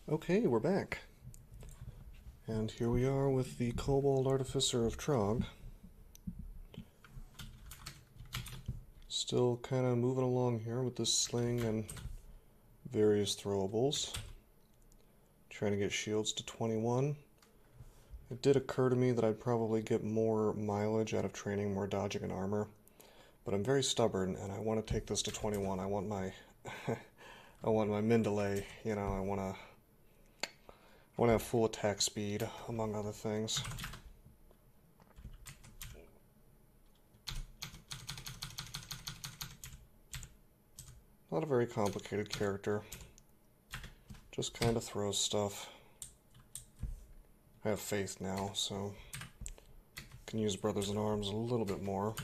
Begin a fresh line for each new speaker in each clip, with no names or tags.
Okay, we're back. And here we are with the Kobold Artificer of Trog. Still kind of moving along here with this sling and various throwables. Trying to get shields to 21. It did occur to me that I'd probably get more mileage out of training more dodging and armor. But I'm very stubborn and I want to take this to 21. I want my I want my min delay, you know, I want to have full attack speed, among other things. Not a very complicated character. Just kind of throws stuff. I have faith now, so can use Brothers in Arms a little bit more.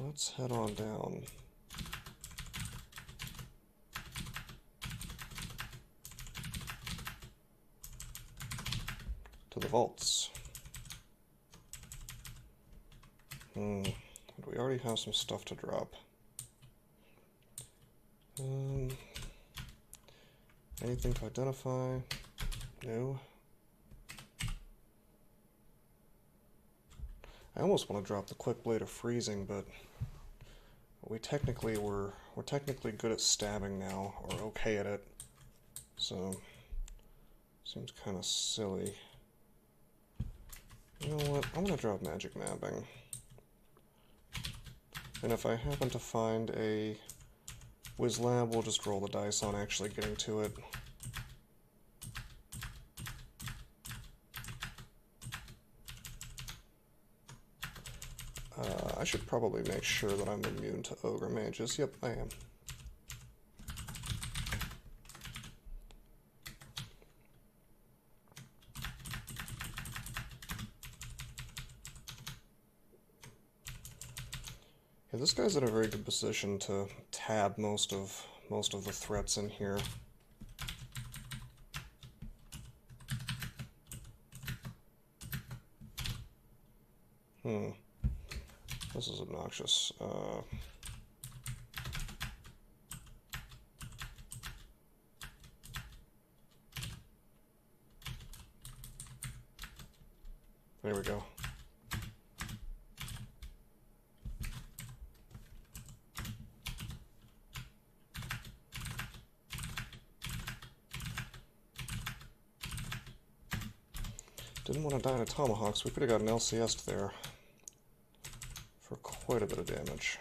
Let's head on down. To the vaults. Do we already have some stuff to drop? Anything to identify? No. I almost want to drop the Quick Blade of Freezing, but we're technically good at stabbing now, or okay at it. So seems kind of silly. You know what? I'm gonna drop Magic Mapping. And if I happen to find a Whiz Lab, we'll just roll the dice on actually getting to it. I should probably make sure that I'm immune to Ogre Mages. Yep, I am. Yeah, this guy's in a very good position to tab most of the threats in here. This is obnoxious. There we go. Didn't want to die to Tomahawks. We could have gotten LCS'd there for quite a bit of damage.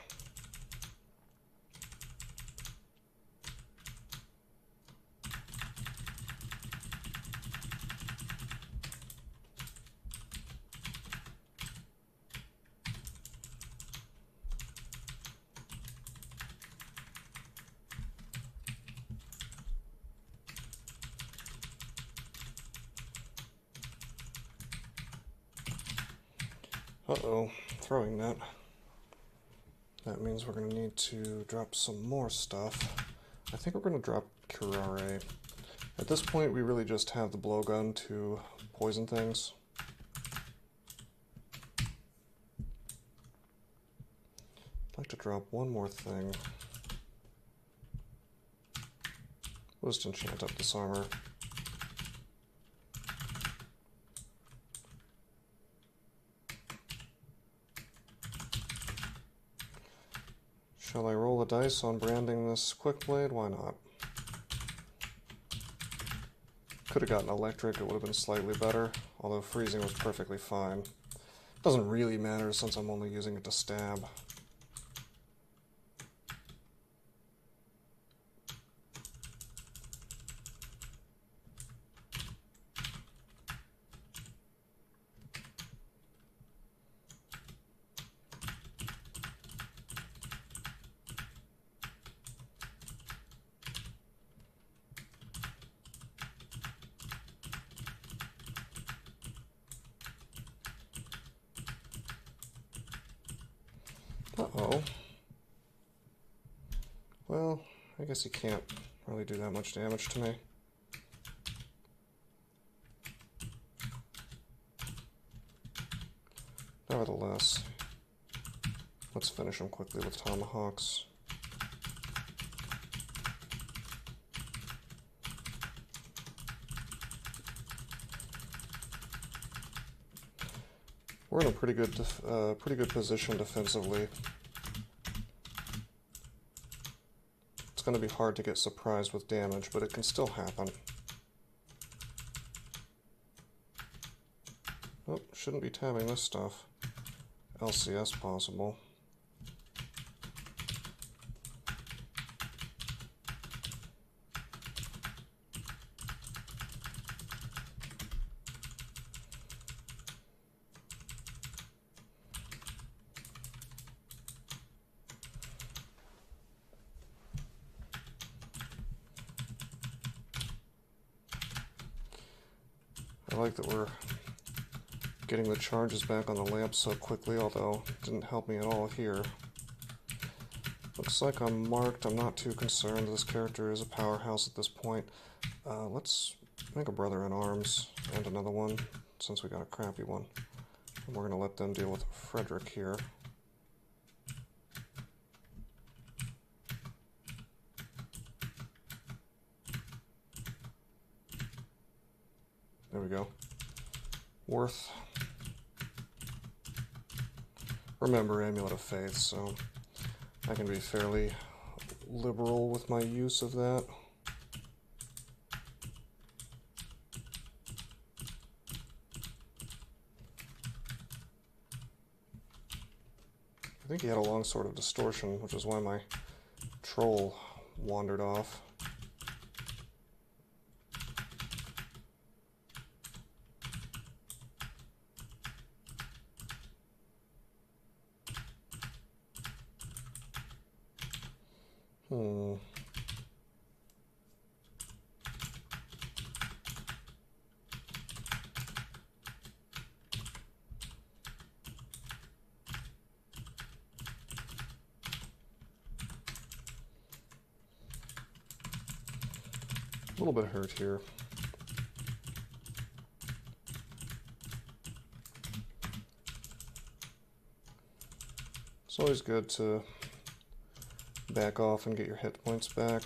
Uh-oh, throwing net. That means we're going to need to drop some more stuff. I think we're going to drop KoAr. At this point, we really just have the blowgun to poison things. I'd like to drop one more thing. We'll just enchant up this armor. Shall I roll the dice on branding this Quick Blade? Why not? Could have gotten electric, it would have been slightly better, although freezing was perfectly fine. Doesn't really matter since I'm only using it to stab. Uh-oh. Well, I guess he can't really do that much damage to me. Nevertheless, Let's finish him quickly with tomahawks. We're in a pretty good position defensively. It's going to be hard to get surprised with damage, but it can still happen. Oh, shouldn't be tabbing this stuff. LCS possible. I like that we're getting the charges back on the lamp so quickly, although it didn't help me at all here. Looks like I'm marked. I'm not too concerned. This character is a powerhouse at this point. Let's make a brother-in-arms and another one, since we got a crappy one. And we're going to let them deal with Frederick here. There we go. Worth. Remember Amulet of Faith, so I can be fairly liberal with my use of that. I think he had a long sword of distortion, which is why my troll wandered off. A little bit hurt here. It's always good to back off and get your hit points back.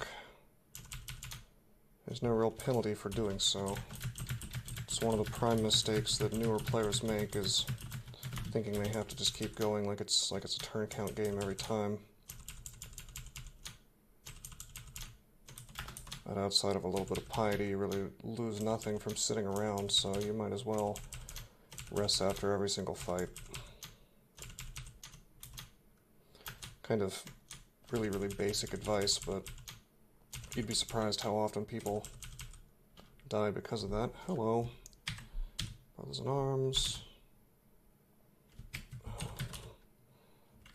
There's no real penalty for doing so. It's one of the prime mistakes that newer players make, is thinking they have to just keep going like it's a turn count game every time. But outside of a little bit of piety, you really lose nothing from sitting around, so you might as well rest after every single fight. Kind of really basic advice, but you'd be surprised how often people die because of that. Hello. Brothers in arms.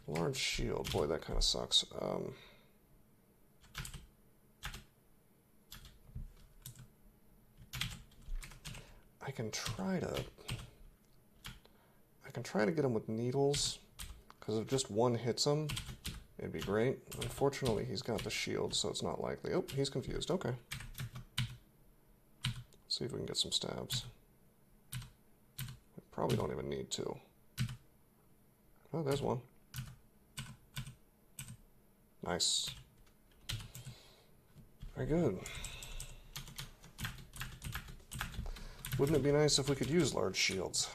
Large shield. Boy, that kind of sucks. I can try to get him with needles, because if just one hits him, it'd be great. Unfortunately, he's got the shield, so it's not likely. Oh, he's confused. Okay. Let's see if we can get some stabs. We probably don't even need to. Oh, there's one. Nice. Very good. Wouldn't it be nice if we could use large shields?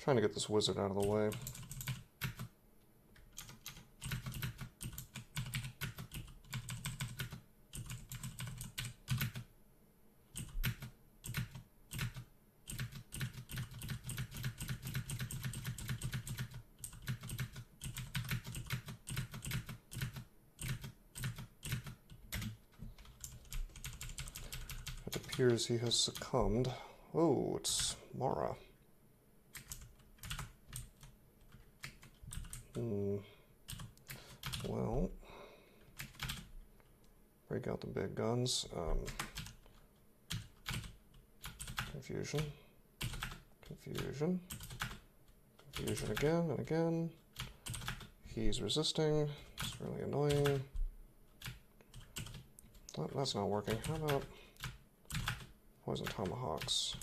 trying to get this wizard out of the way. It appears he has succumbed. Oh, it's Mara. Well, break out the big guns. Confusion. Confusion. Confusion again and again. He's resisting. It's really annoying. Oh, that's not working. How about poison tomahawks?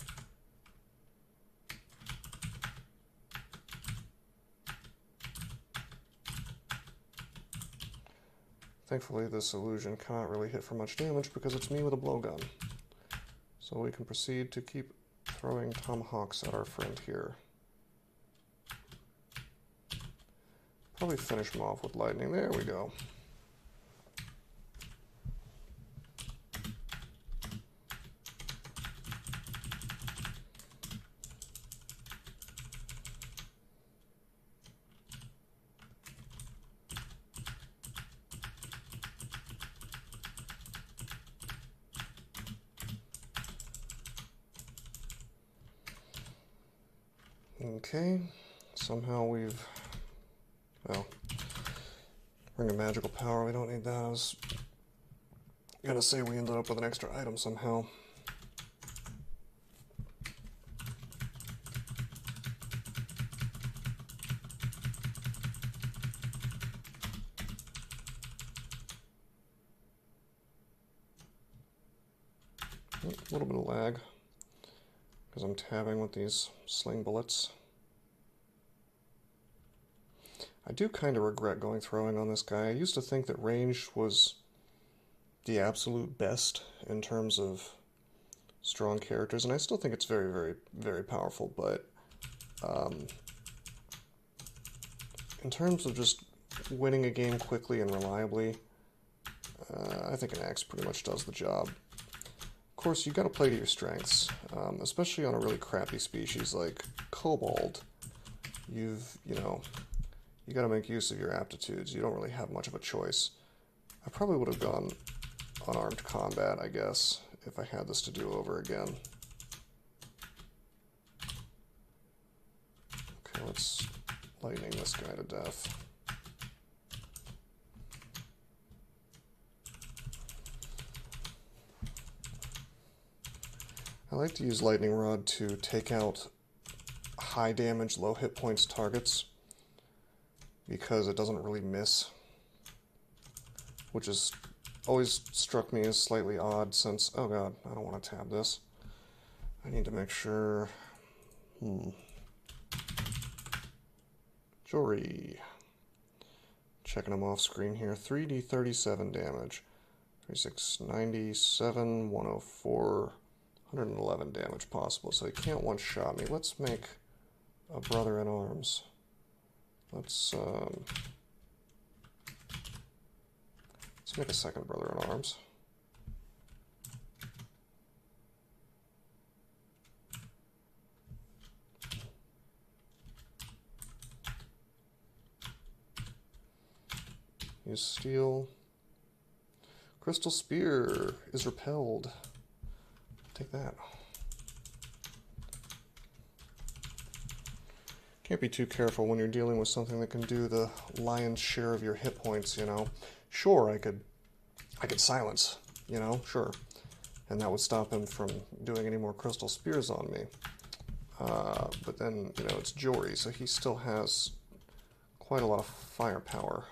Thankfully, this illusion cannot really hit for much damage because it's me with a blowgun. So we can proceed to keep throwing tomahawks at our friend here. Probably finish him off with lightning. There we go. Okay, somehow we've, well, ring of magical power, we don't need that. I was gonna say we ended up with an extra item somehow. A little bit of lag, because I'm tabbing with these sling bullets. I do kind of regret going throwing on this guy. I used to think that range was the absolute best in terms of strong characters, and I still think it's very, very, very powerful, but in terms of just winning a game quickly and reliably, I think an axe pretty much does the job. Of course, you've got to play to your strengths, especially on a really crappy species like Kobold. You got to make use of your aptitudes. You don't really have much of a choice. I probably would have gone unarmed combat, I guess, if I had this to do over again. Okay, let's lightning this guy to death. I like to use Lightning Rod to take out high damage, low hit points targets, because it doesn't really miss, which has always struck me as slightly odd since, oh god, I don't want to tab this. I need to make sure, Jory. Checking them off screen here, 3d37 damage, 36, 97, 104, 111 damage possible, so he can't one-shot me. Let's make a brother in arms. Let's make a second brother in arms. Use steel. Crystal Spear is repelled. Take that. Can't be too careful when you're dealing with something that can do the lion's share of your hit points, you know. Sure, I could silence, you know, sure. And that would stop him from doing any more crystal spears on me. But then, you know, it's Jory, so he still has quite a lot of firepower.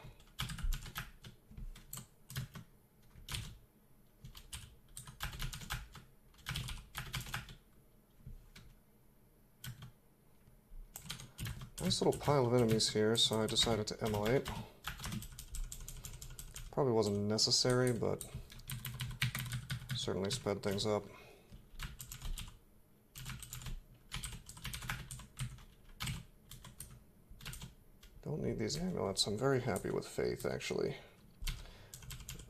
Nice little pile of enemies here, so I decided to immolate. Probably wasn't necessary, but certainly sped things up. Don't need these amulets. I'm very happy with Faith, actually.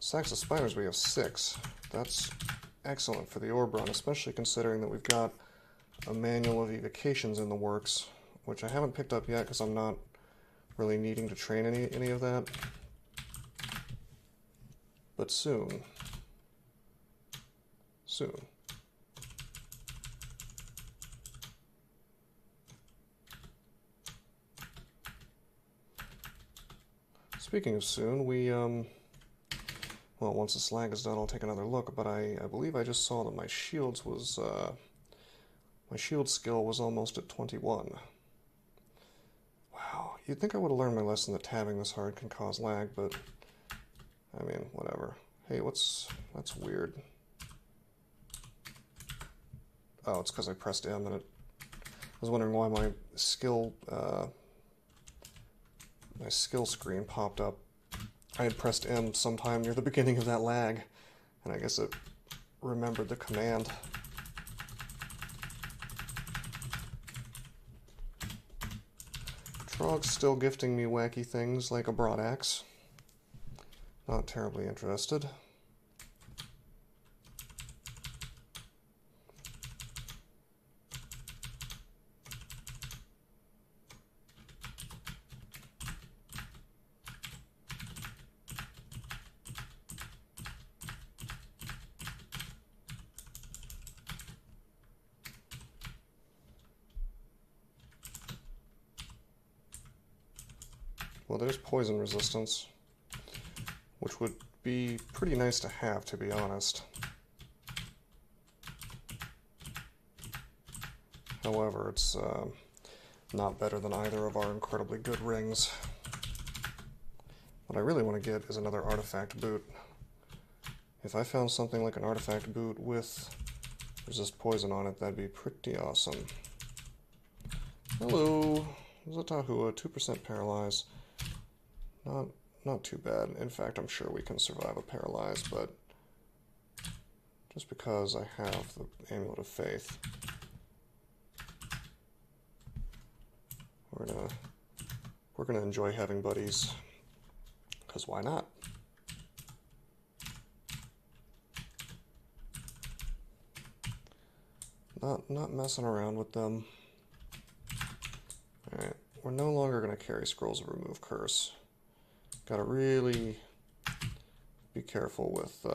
Sacks of Spiders, we have 6. That's excellent for the Orb Run, especially considering that we've got a manual of evocations in the works, which I haven't picked up yet because I'm not really needing to train any of that. But soon. Soon. Speaking of soon, we, well, once the slag is done, I'll take another look, but I believe I just saw that my shields was, my shield skill was almost at 21. Wow, you'd think I would have learned my lesson that tabbing this hard can cause lag, but, I mean, whatever. Hey, that's weird. Oh, it's because I pressed M and I was wondering why my skill screen popped up. I had pressed M sometime near the beginning of that lag, and I guess it remembered the command. Trog's still gifting me wacky things like a broadaxe. Not terribly interested. Well, there's poison resistance, which would be pretty nice to have, to be honest. However, it's not better than either of our incredibly good rings. What I really want to get is another artifact boot. If I found something like an artifact boot with resist poison on it, that'd be pretty awesome. Hello, Zatahua, 2% paralyze. Not too bad. In fact, I'm sure we can survive a paralyze, but just because I have the Amulet of Faith, we're gonna enjoy having buddies, because why not? Not messing around with them. Alright, we're no longer gonna carry Scrolls of Remove Curse. Gotta really be careful with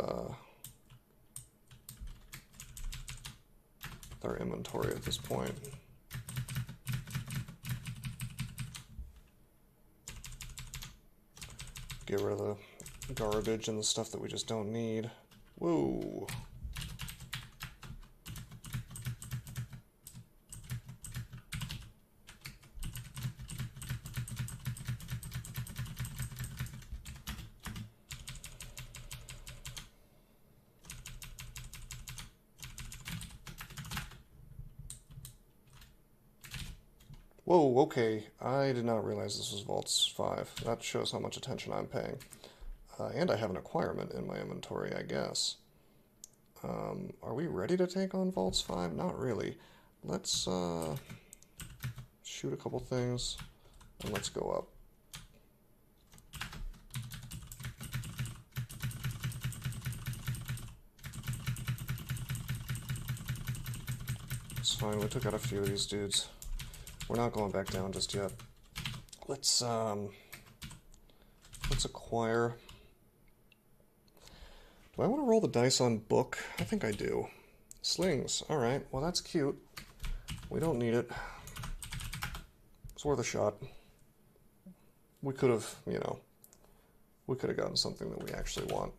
our inventory at this point. Get rid of the garbage and the stuff that we just don't need. Whoa! Whoa, okay, I did not realize this was Vaults 5. That shows how much attention I'm paying. And I have an acquirement in my inventory, I guess. Are we ready to take on Vaults 5? Not really. Let's shoot a couple things, and let's go up. It's fine, we took out a few of these dudes. We're not going back down just yet. Let's acquire. Do I want to roll the dice on book? I think I do. Slings. Alright, well that's cute. We don't need it. It's worth a shot. We could have, you know, we could have gotten something that we actually want.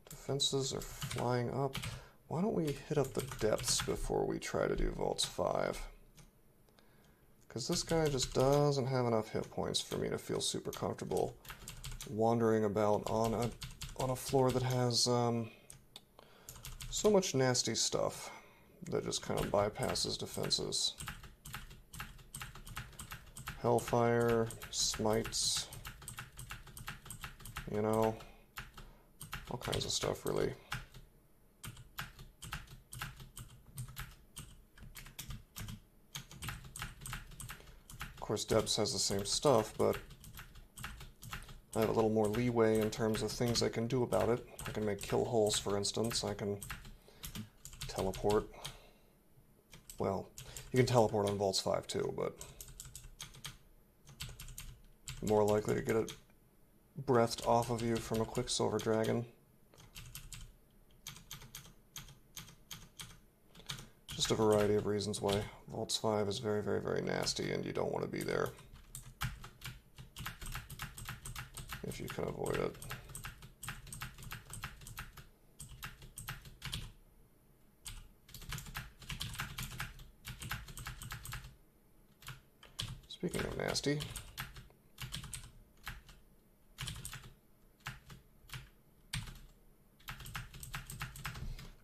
Defenses are flying up. Why don't we hit up the depths before we try to do Vaults 5? Because this guy just doesn't have enough hit points for me to feel super comfortable wandering about on a floor that has so much nasty stuff that just kind of bypasses defenses. Hellfire, smites, you know, all kinds of stuff really. course, Debs has the same stuff, but I have a little more leeway in terms of things I can do about it. I can make kill holes, for instance. I can teleport. Well, you can teleport on Vaults 5 too, but more likely to get it breathed off of you from a Quicksilver Dragon. Just a variety of reasons why Vaults 5 is very, very, very nasty and you don't want to be there if you can avoid it. Speaking of nasty,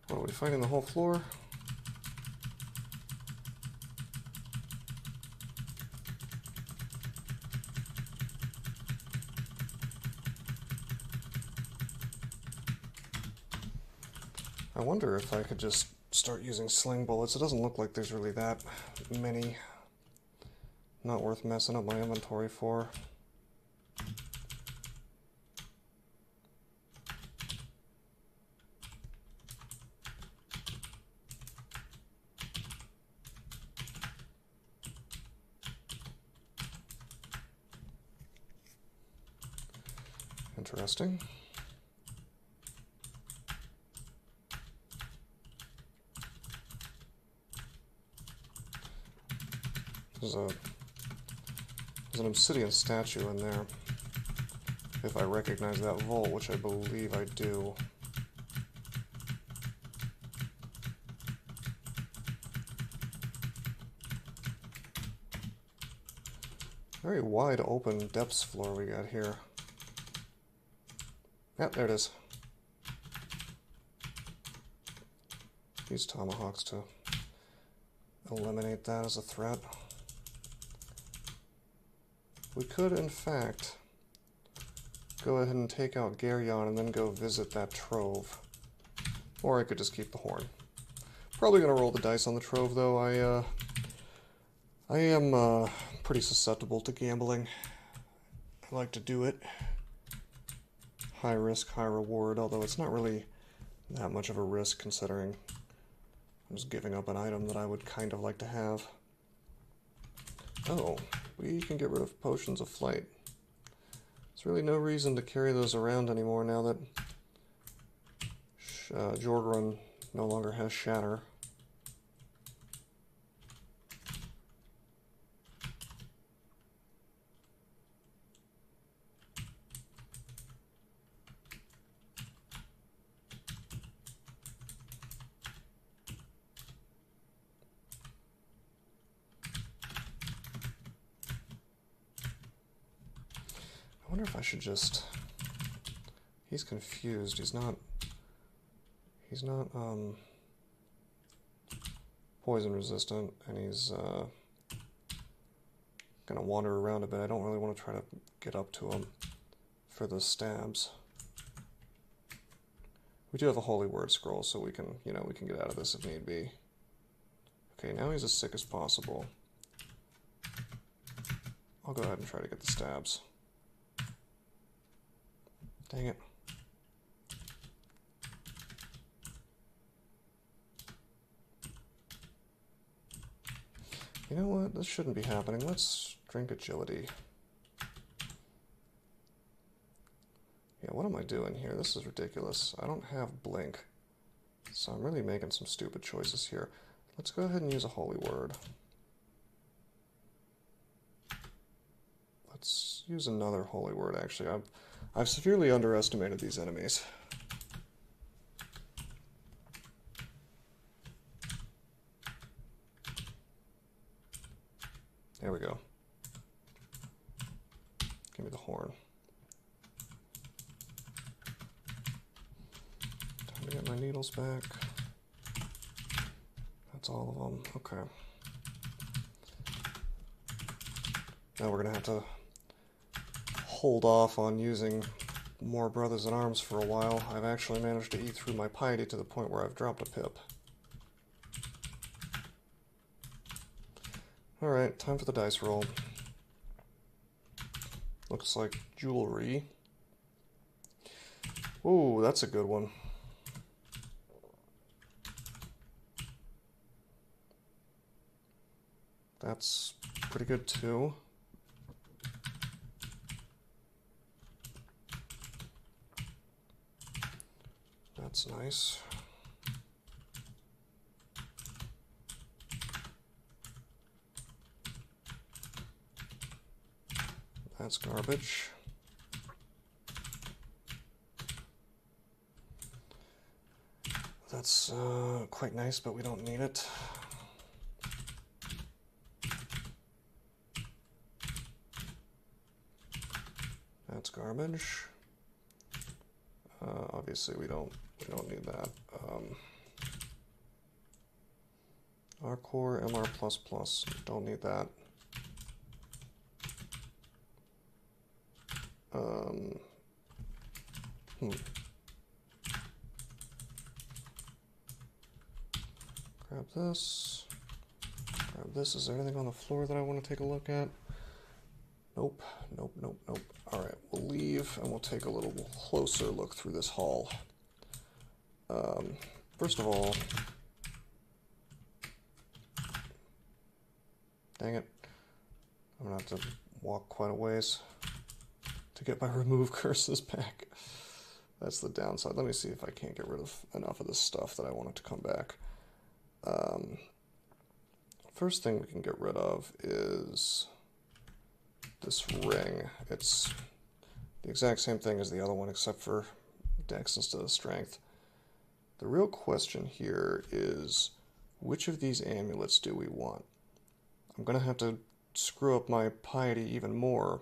what are we fighting the whole floor? I wonder if I could just start using sling bullets. It doesn't look like there's really that many. Not worth messing up my inventory for. Interesting. There's an obsidian statue in there, if I recognize that vault, which I believe I do. Very wide open depths floor we got here. Yep, there it is. Use tomahawks to eliminate that as a threat. We could, in fact, go ahead and take out Geryon and then go visit that trove. Or I could just keep the horn. Probably going to roll the dice on the trove, though. I am pretty susceptible to gambling. I like to do it. High risk, high reward, although it's not really that much of a risk considering I'm just giving up an item that I would kind of like to have. Oh, we can get rid of Potions of Flight. There's really no reason to carry those around anymore now that Jorgrun no longer has Shatter. I wonder if I should just... He's confused. He's not poison resistant, and he's gonna wander around a bit. I don't really want to try to get up to him for the stabs. We do have a Holy Word scroll, so we can, we can get out of this if need be. Okay, now he's as sick as possible. I'll go ahead and try to get the stabs. Dang it. You know what? This shouldn't be happening. Let's drink agility. Yeah, what am I doing here? This is ridiculous. I don't have blink. So I'm really making some stupid choices here. Let's go ahead and use a Holy Word. Let's use another Holy Word, actually. I've severely underestimated these enemies. There we go. Give me the horn. Time to get my needles back. That's all of them. Okay. Now we're going to have to hold off on using more Brothers in Arms for a while. I've actually managed to eat through my piety to the point where I've dropped a pip. Alright, time for the dice roll. Looks like jewelry. Ooh, that's a good one. That's pretty good too. That's nice. That's garbage. That's quite nice, but we don't need it. That's garbage. Obviously, we don't need that. R-Core, MR++, don't need that. Grab this. Grab this. Is there anything on the floor that I want to take a look at? Nope. Nope, nope, nope. Alright, we'll leave and we'll take a little closer look through this hall. First of all... Dang it. I'm gonna have to walk quite a ways to get my remove curses back. That's the downside. Let me see if I can't get rid of enough of this stuff that I want it to come back. First thing we can get rid of is this ring. It's the exact same thing as the other one except for dex instead of strength. The real question here is, which of these amulets do we want? I'm going to have to screw up my piety even more.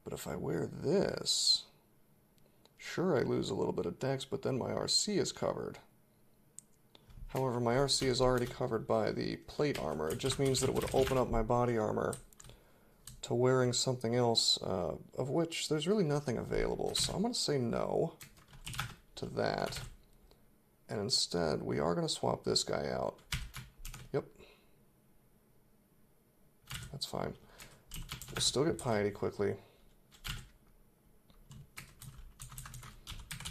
But if I wear this, sure, I lose a little bit of dex, but then my RC is covered. However, my RC is already covered by the plate armor. It just means that it would open up my body armor to wearing something else, of which there's really nothing available. So I'm going to say no to that. And instead, we are going to swap this guy out. Yep. That's fine. We'll still get piety quickly.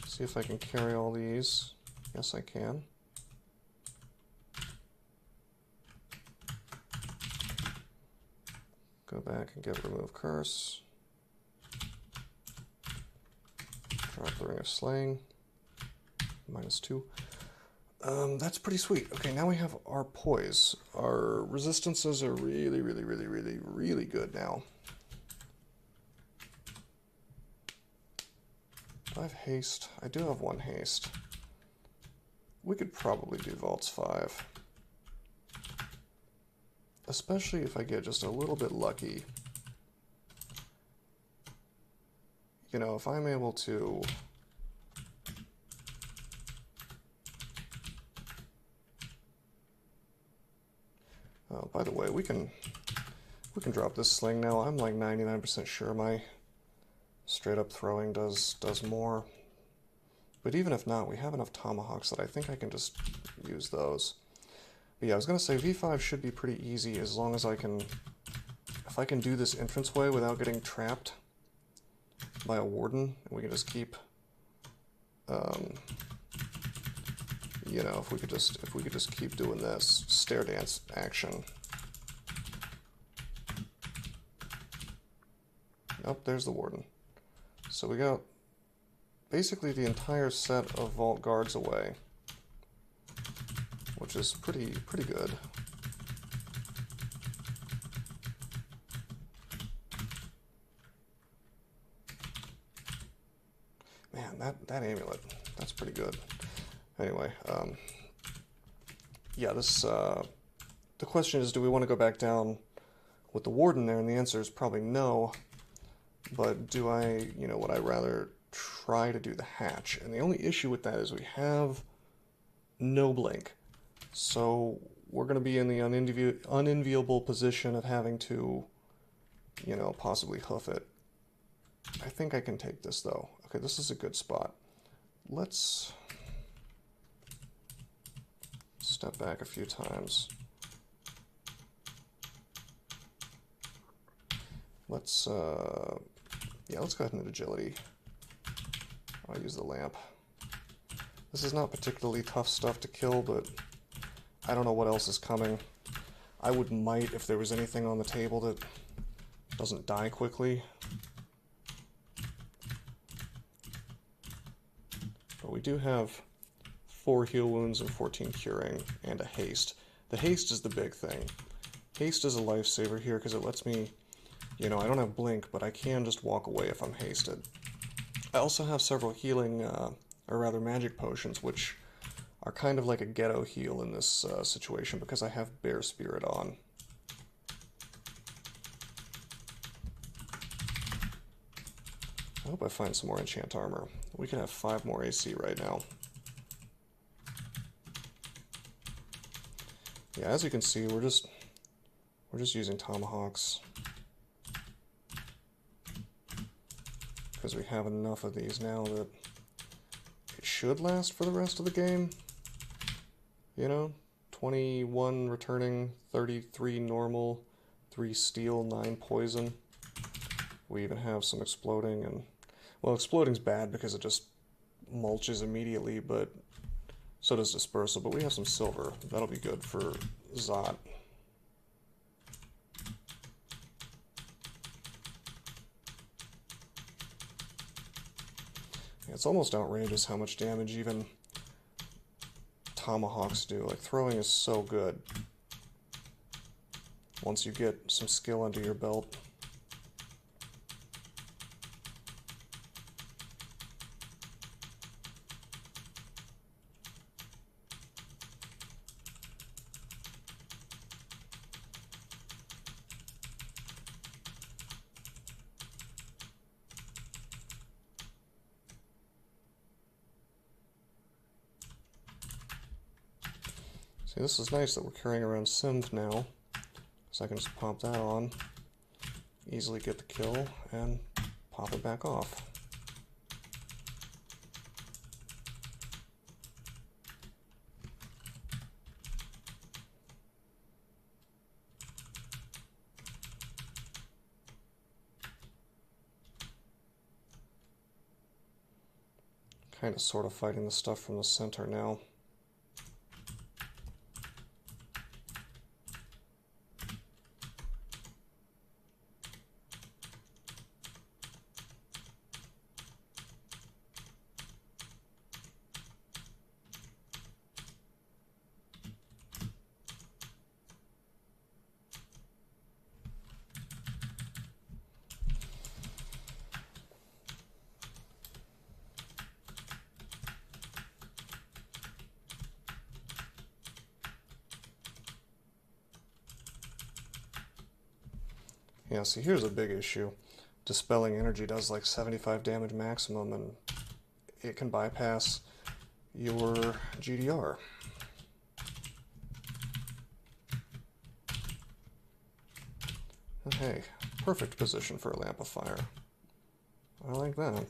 See if I can carry all these. Yes, I can. Go back and get remove curse. Drop the ring of slaying. -2. That's pretty sweet. Okay, now we have our poise. Our resistances are really good now. Do I have haste? I do have 1 haste. We could probably do Vaults 5. Especially if I get just a little bit lucky. You know, if I'm able to... Oh, by the way, we can drop this sling now. I'm like 99% sure my straight up throwing does more. But even if not, we have enough tomahawks that I think I can just use those. But yeah, I was going to say V5 should be pretty easy as long as I can... If I can do this entranceway without getting trapped by a warden, and we can just keep... you know, if we could just keep doing this stair dance action. Oh, there's the warden. So we got basically the entire set of vault guards away, which is pretty good. Man, that amulet, that's pretty good. Anyway, yeah, this, the question is, do we want to go back down with the warden there? And the answer is probably no, but do I, you know, would I rather try to do the hatch? And the only issue with that is we have no blink, so we're going to be in the unenviable position of having to, you know, possibly hoof it. I think I can take this, though. Okay, this is a good spot. Let's... step back a few times. let's yeah, let's go ahead and hit agility. I'll use the lamp. This is not particularly tough stuff to kill, but I don't know what else is coming. I would might if there was anything on the table that doesn't die quickly. But we do have 4 heal wounds and 14 curing, and a haste. The haste is the big thing. Haste is a lifesaver here because it lets me, you know, I don't have blink, but I can just walk away if I'm hasted. I also have several healing, or rather magic potions, which are kind of like a ghetto heal in this situation because I have Bear Spirit on. I hope I find some more enchant armor. We can have 5 more AC right now. Yeah, as you can see, we're just using tomahawks because we have enough of these now that it should last for the rest of the game. You know, 21 returning, 33 normal, 3 steel, 9 poison. We even have some exploding, and well, exploding's bad because it just mulches immediately, but so does dispersal. But we have some silver. That'll be good for Zot. It's almost outrageous how much damage even tomahawks do. Like, throwing is so good once you get some skill under your belt. See, this is nice that we're carrying around Synth now, so I can just pop that on, easily get the kill, and pop it back off. Kind of sort of fighting the stuff from the center now. Yeah, see, here's a big issue. Dispelling Energy does like 75 damage maximum, and it can bypass your GDR. And hey, perfect position for a Lamp of Fire. I like that.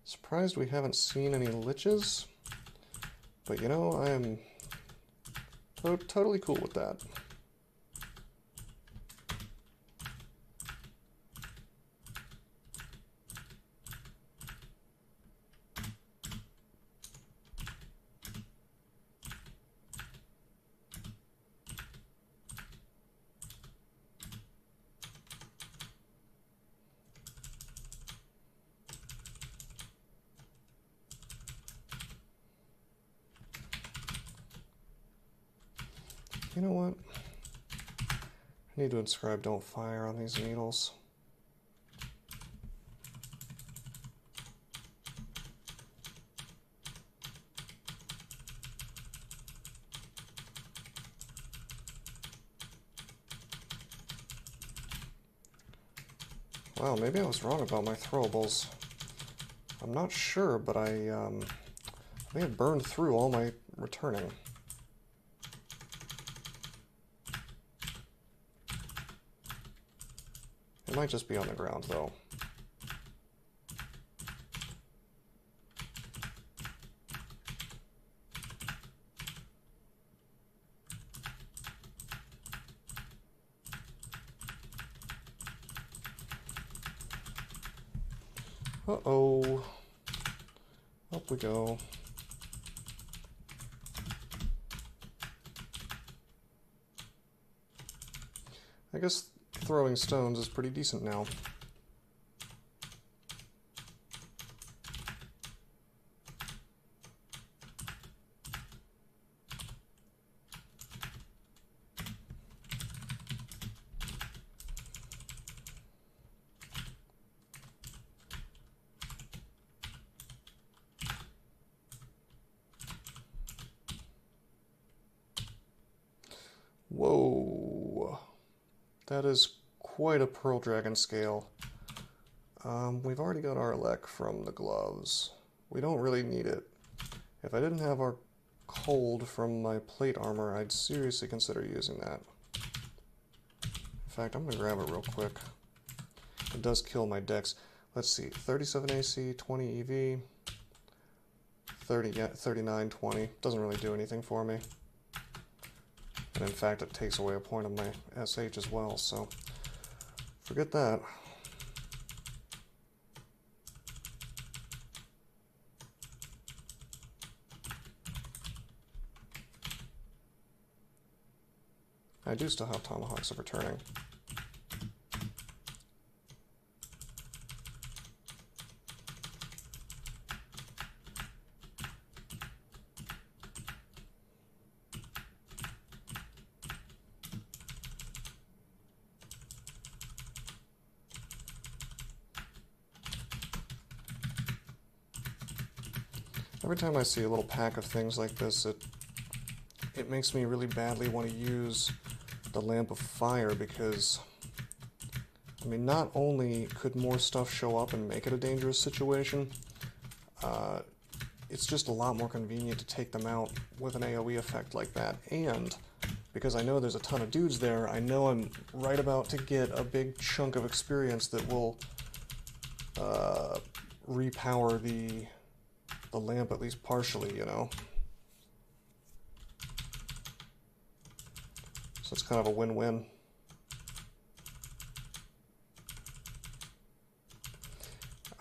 Surprised we haven't seen any liches, but you know, I am totally cool with that. You know what? I need to inscribe Don't Fire on these needles. Wow, maybe I was wrong about my throwables. I'm not sure, but I may have burned through all my returning. It might just be on the ground, though. Uh-oh. Up we go. I guess throwing stones is pretty decent now. Whoa. That is quite a Pearl Dragon scale. We've already got our elect from the gloves. We don't really need it. If I didn't have our cold from my plate armor, I'd seriously consider using that. In fact, I'm going to grab it real quick. It does kill my dex. Let's see, 37 AC, 20 EV, 39, 20. Doesn't really do anything for me. And in fact, it takes away a point of my SH as well, so forget that. I do still have Tomahawks of Returning. Every time I see a little pack of things like this, it makes me really badly want to use the Lamp of Fire, because, I mean, not only could more stuff show up and make it a dangerous situation, it's just a lot more convenient to take them out with an AoE effect like that, and because I know there's a ton of dudes there, I know I'm right about to get a big chunk of experience that will repower the lamp, at least partially, you know? So it's kind of a win-win.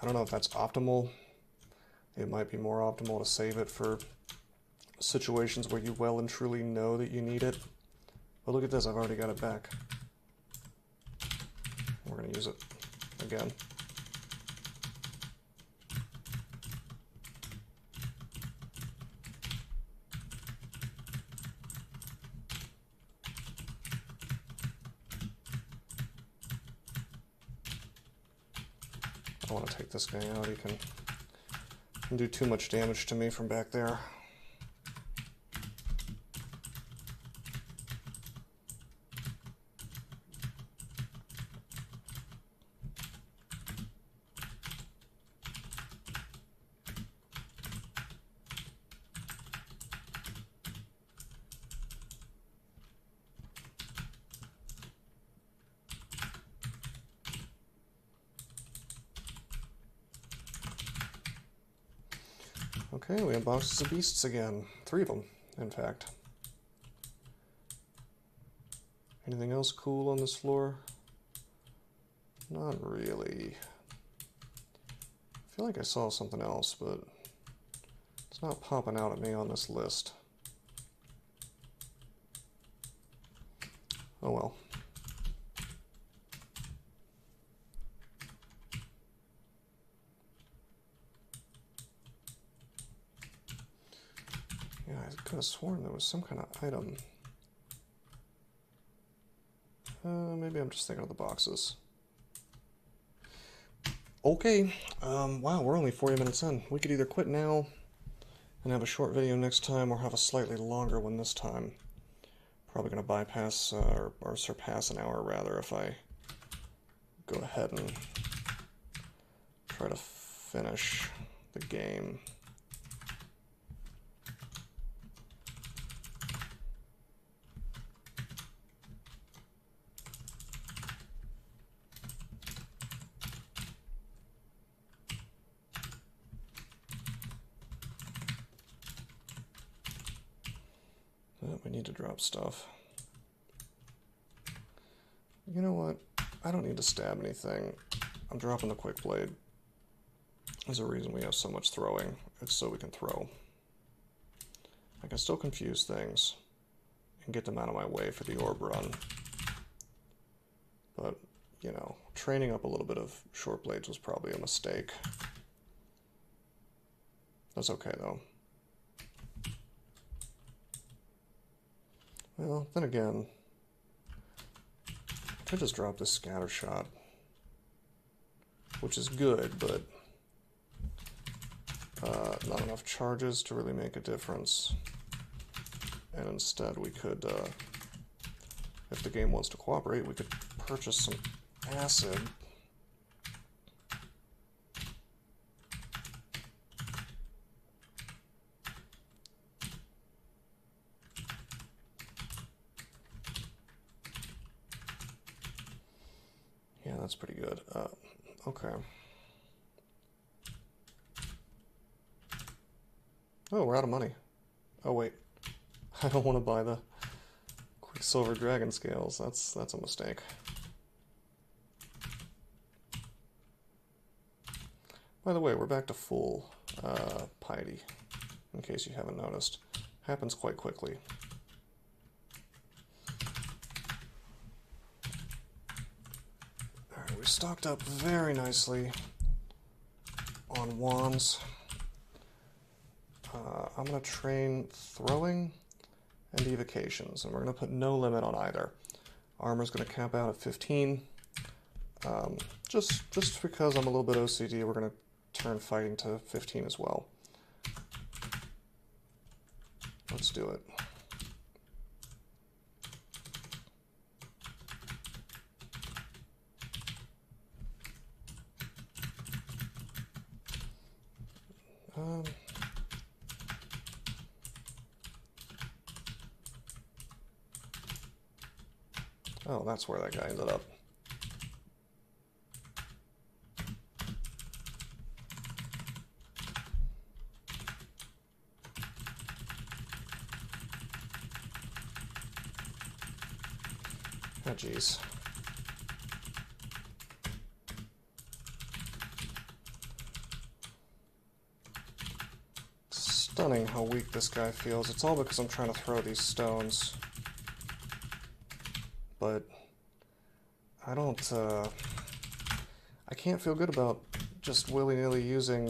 I don't know if that's optimal. It might be more optimal to save it for situations where you well and truly know that you need it. But look at this, I've already got it back. We're going to use it again. I want to take this guy out. He can do too much damage to me from back there. Okay, we have boxes of beasts again. 3 of them, in fact. Anything else cool on this floor? Not really. I feel like I saw something else, but it's not popping out at me on this list. Oh well. Yeah, I could have sworn there was some kind of item. Maybe I'm just thinking of the boxes. Okay, wow, we're only 40 minutes in. We could either quit now and have a short video next time, or have a slightly longer one this time. Probably going to bypass, or surpass an hour, rather, if I go ahead and try to finish the game. We need to drop stuff. You know what? I don't need to stab anything. I'm dropping the quick blade. There's a reason we have so much throwing. It's so we can throw. I can still confuse things and get them out of my way for the orb run. But, you know, training up a little bit of short blades was probably a mistake. That's okay, though. Well, then again, I could just drop this scatter shot, which is good, but not enough charges to really make a difference. And instead we could, if the game wants to cooperate, we could purchase some acid. Yeah, that's pretty good. Okay. Oh, we're out of money. Oh, wait. I don't want to buy the Quicksilver Dragon Scales. That's a mistake. By the way, we're back to full piety, in case you haven't noticed. Happens quite quickly. Alright, we stocked up very nicely on wands. I'm going to train throwing and evocations, and we're going to put no limit on either. Armor's going to cap out at 15. Just because I'm a little bit OCD, we're going to turn fighting to 15 as well. Let's do it. Oh, that's where that guy ended up. Oh, jeez. Stunning how weak this guy feels. It's all because I'm trying to throw these stones. But I don't, I can't feel good about just willy-nilly using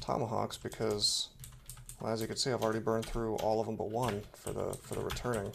tomahawks because, well, as you can see, I've already burned through all of them but one for the returning.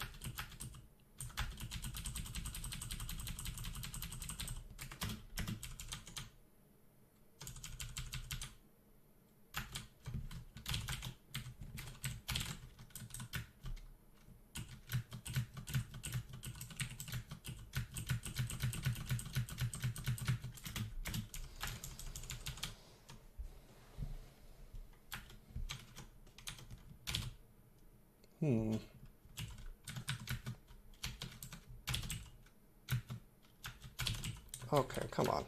Okay, come on.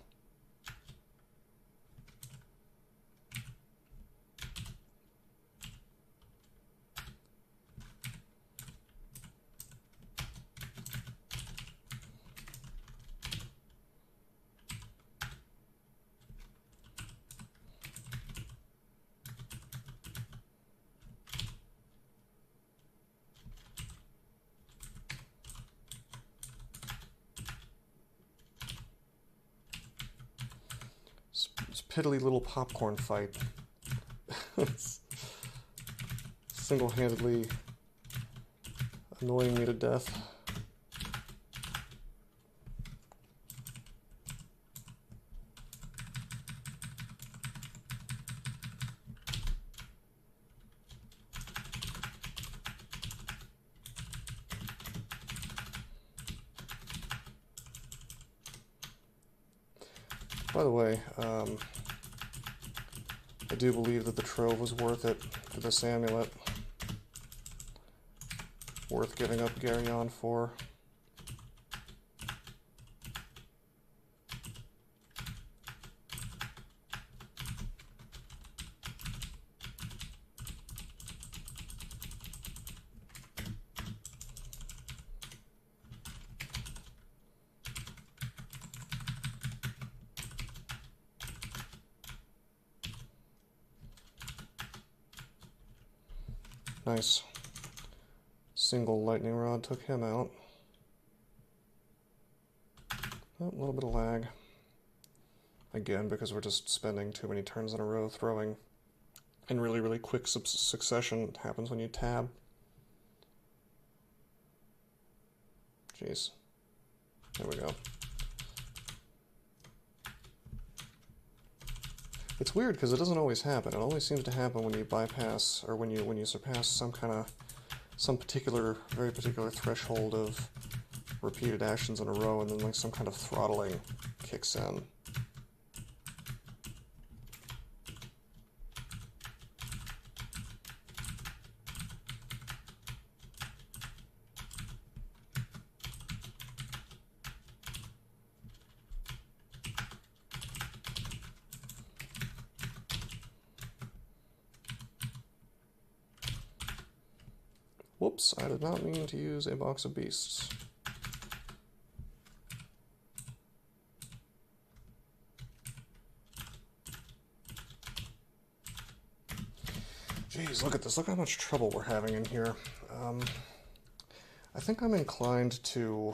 Piddly little popcorn fight. It's single-handedly annoying me to death. By the way, I do believe that the trove was worth it for this amulet. Worth giving up Garyon for. Nice. Single lightning rod took him out. Oh, a little bit of lag. Again, because we're just spending too many turns in a row throwing in really, really quick succession. It happens when you tab. Jeez. There we go. It's weird because it doesn't always happen. It only seems to happen when you bypass or when you surpass some particular, very particular threshold of repeated actions in a row, and then like some kind of throttling kicks in. Whoops, I did not mean to use a box of beasts. Jeez, look at this. Look how much trouble we're having in here. I think I'm inclined to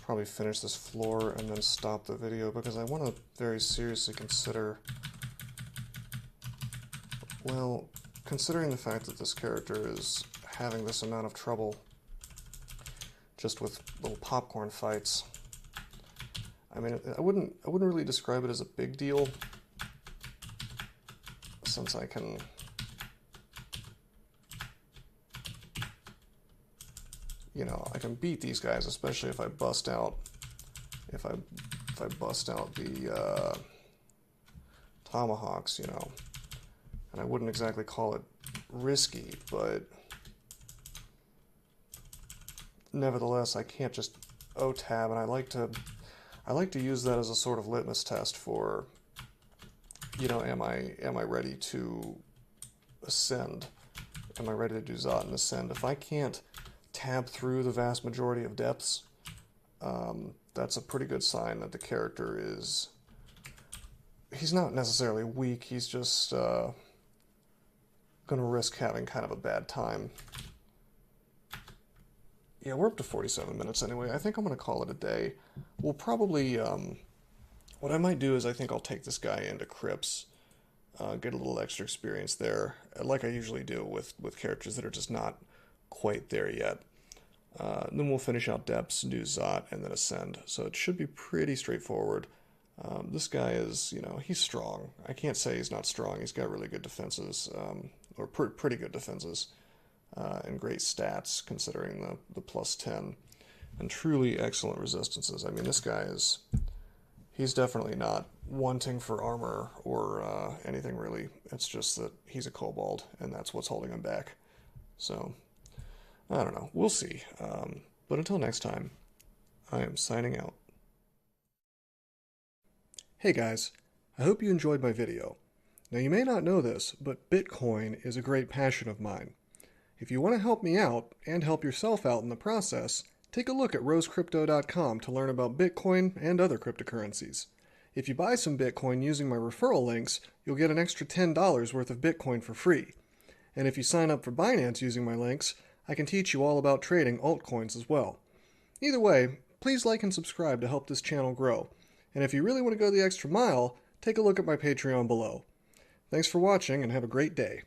probably finish this floor and then stop the video because I want to very seriously consider, well, considering the fact that this character is having this amount of trouble just with little popcorn fights. I mean, I wouldn't really describe it as a big deal, since I can I can beat these guys, especially if I bust out if I bust out the tomahawks, and I wouldn't exactly call it risky, but nevertheless I can't just O-tab, and I like to use that as a sort of litmus test for, am I ready to ascend? Am I ready to do Zot and ascend? If I can't tab through the vast majority of depths, that's a pretty good sign that the character is, he's not necessarily weak, he's just gonna risk having kind of a bad time. Yeah, we're up to 47 minutes anyway. I think I'm gonna call it a day. We'll probably, what I might do is I think I'll take this guy into Crypts, get a little extra experience there, like I usually do with characters that are just not quite there yet. Then we'll finish out Depths, do Zot, and then Ascend. So it should be pretty straightforward. This guy is, he's strong. I can't say he's not strong. He's got really good defenses, or pretty good defenses, and great stats considering the +10, and truly excellent resistances. I mean, this guy is, he's definitely not wanting for armor or anything really. It's just that he's a kobold, and that's what's holding him back. So, I don't know. We'll see. But until next time, I am signing out. Hey guys, I hope you enjoyed my video. Now you may not know this, but Bitcoin is a great passion of mine. If you want to help me out, and help yourself out in the process, take a look at rosecrypto.com to learn about Bitcoin and other cryptocurrencies. If you buy some Bitcoin using my referral links, you'll get an extra $10 worth of Bitcoin for free. And if you sign up for Binance using my links, I can teach you all about trading altcoins as well. Either way, please like and subscribe to help this channel grow. And if you really want to go the extra mile, take a look at my Patreon below. Thanks for watching and have a great day.